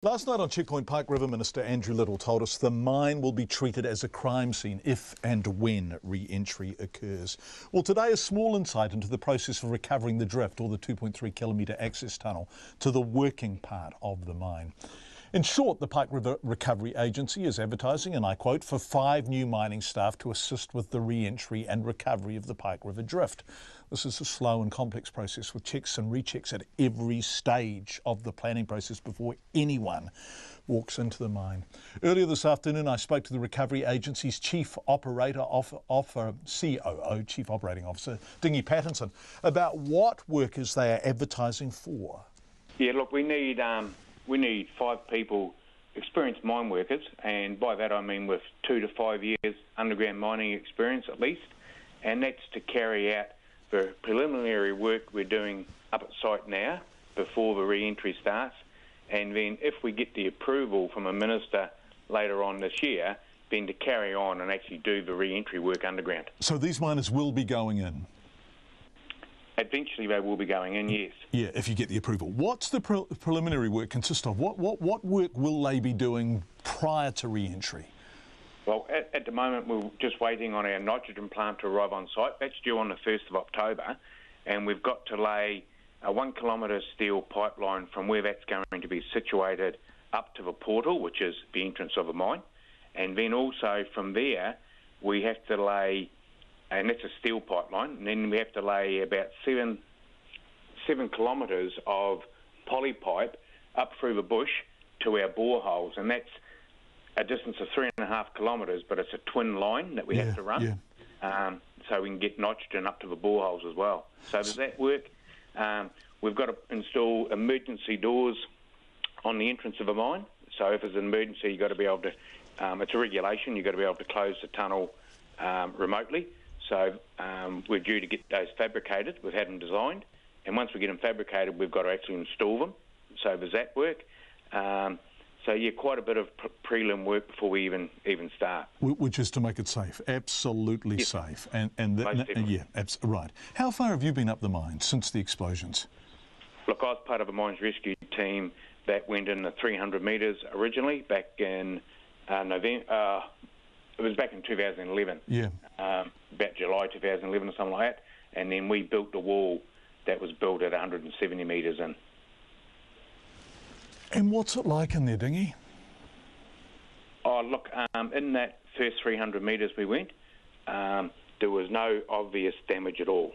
Last night on Checkpoint, Pike River Minister Andrew Little told us the mine will be treated as a crime scene if and when re-entry occurs. Well, today a small insight into the process of recovering the drift, or the 2.3 kilometre access tunnel, to the working part of the mine. In short, the Pike River Recovery Agency is advertising, and I quote, for 5 new mining staff to assist with the re-entry and recovery of the Pike River drift. This is a slow and complex process with checks and rechecks at every stage of the planning process before anyone walks into the mine. Earlier this afternoon, I spoke to the Recovery Agency's Chief Operating Officer, Dinghy Pattinson, about what workers they are advertising for. Yeah, look, we need 5 people, experienced mine workers, and by that I mean with 2 to 5 years underground mining experience at least, and that's to carry out the preliminary work we're doing up at site now before the re-entry starts, and then if we get the approval from a minister later on this year, then to carry on and actually do the re-entry work underground. So these miners will be going in? Eventually they will be going in, yes. Yeah, if you get the approval. What's the preliminary work consist of? What work will they be doing prior to re-entry? Well, at the moment we're just waiting on our nitrogen plant to arrive on site. That's due on the 1st of October, and we've got to lay a 1 kilometre steel pipeline from where that's going to be situated up to the portal, which is the entrance of the mine. And then also from there we have to lay, and that's a steel pipeline, and then we have to lay about 7 kilometres of poly pipe up through the bush to our boreholes, and that's a distance of 3.5 kilometres, but it's a twin line that we have to run, so we can get nitrogen up to the boreholes as well. So does that work? We've got to install emergency doors on the entrance of a mine, so if there's an emergency you've got to be able to, it's a regulation, you've got to be able to close the tunnel remotely. So we're due to get those fabricated. We've had them designed, and once we get them fabricated, we've got to actually install them. So does that work? So yeah, quite a bit of prelim work before we even start. Which is to make it safe, absolutely safe, right. How far have you been up the mine since the explosions? Look, I was part of a mines rescue team that went in the 300 metres originally back in November. It was back in 2011. Yeah. About July 2011 or something like that. And then we built the wall that was built at 170 metres in. And what's it like in there, Dinghy? Oh, look, in that first 300 metres we went, there was no obvious damage at all.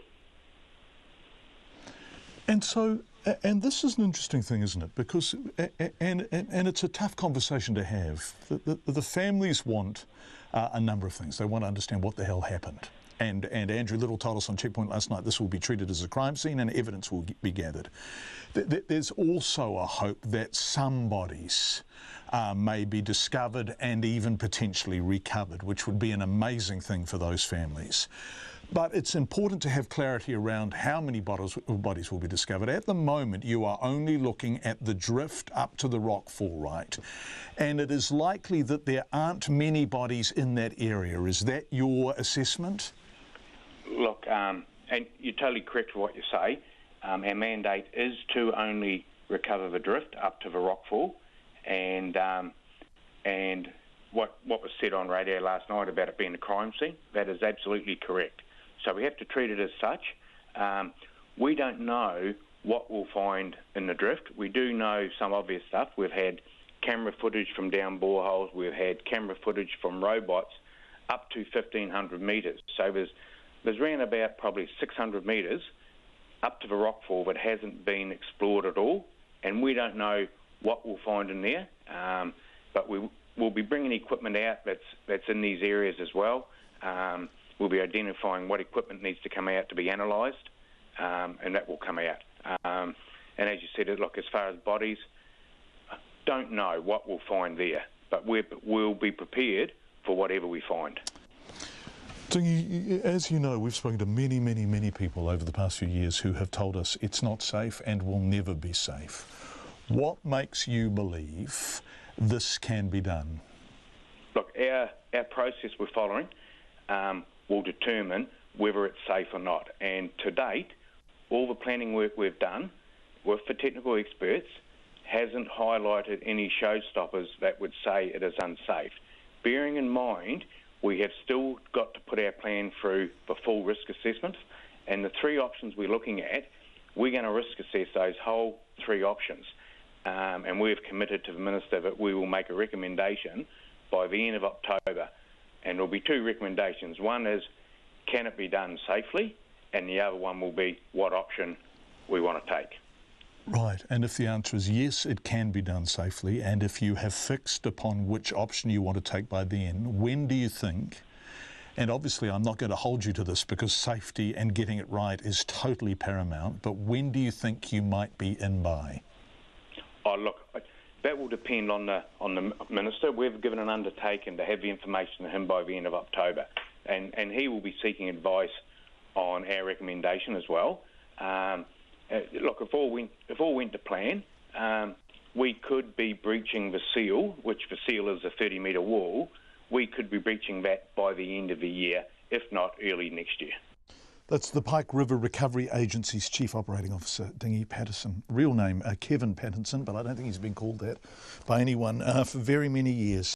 And so, and this is an interesting thing, isn't it? Because, and it's a tough conversation to have. The families want a number of things. They want to understand what the hell happened. And Andrew Little told us on Checkpoint last night this will be treated as a crime scene and evidence will be gathered. There's also a hope that some bodies may be discovered and even potentially recovered, which would be an amazing thing for those families. But it's important to have clarity around how many bodies will be discovered. At the moment, you are only looking at the drift up to the rockfall, right? And it is likely that there aren't many bodies in that area. Is that your assessment? Look, and you're totally correct with what you say. Our mandate is to only recover the drift up to the rockfall, and what was said on radio last night about it being a crime scene, that is absolutely correct. So we have to treat it as such. We don't know what we'll find in the drift. We do know some obvious stuff. We've had camera footage from down boreholes. We've had camera footage from robots up to 1,500 metres. So there's around about probably 600 metres up to the rockfall that hasn't been explored at all, and we don't know what we'll find in there. But we'll be bringing equipment out that's in these areas as well. We'll be identifying what equipment needs to come out to be analysed, and that will come out. And as you said, look, as far as bodies, don't know what we'll find there, but we'll be prepared for whatever we find. Dinghy, as you know, we've spoken to many, many, many people over the past few years who have told us it's not safe and will never be safe. What makes you believe this can be done? Look, our process we're following will determine whether it's safe or not. And to date, all the planning work we've done with the technical experts hasn't highlighted any showstoppers that would say it is unsafe. Bearing in mind, we have still got to put our plan through for full risk assessment, and the three options we're looking at, we're going to risk assess those whole three options. And we've committed to the Minister that we will make a recommendation by the end of October. And there'll be two recommendations. One is, can it be done safely? And the other one will be what option we want to take. Right, and if the answer is yes, it can be done safely, and if you have fixed upon which option you want to take by then, when do you think, and obviously I'm not going to hold you to this because safety and getting it right is totally paramount, but when do you think you might be in by? Oh, look, that will depend on the Minister. We've given an undertaking to have the information to him by the end of October, and he will be seeking advice on our recommendation as well. Look, if all went to plan, we could be breaching the seal, which the seal is a 30-metre wall. We could be breaching that by the end of the year, if not early next year. That's the Pike River Recovery Agency's Chief Operating Officer, Dinghy Pattinson. Real name, Kevin Pattinson, but I don't think he's been called that by anyone for very many years.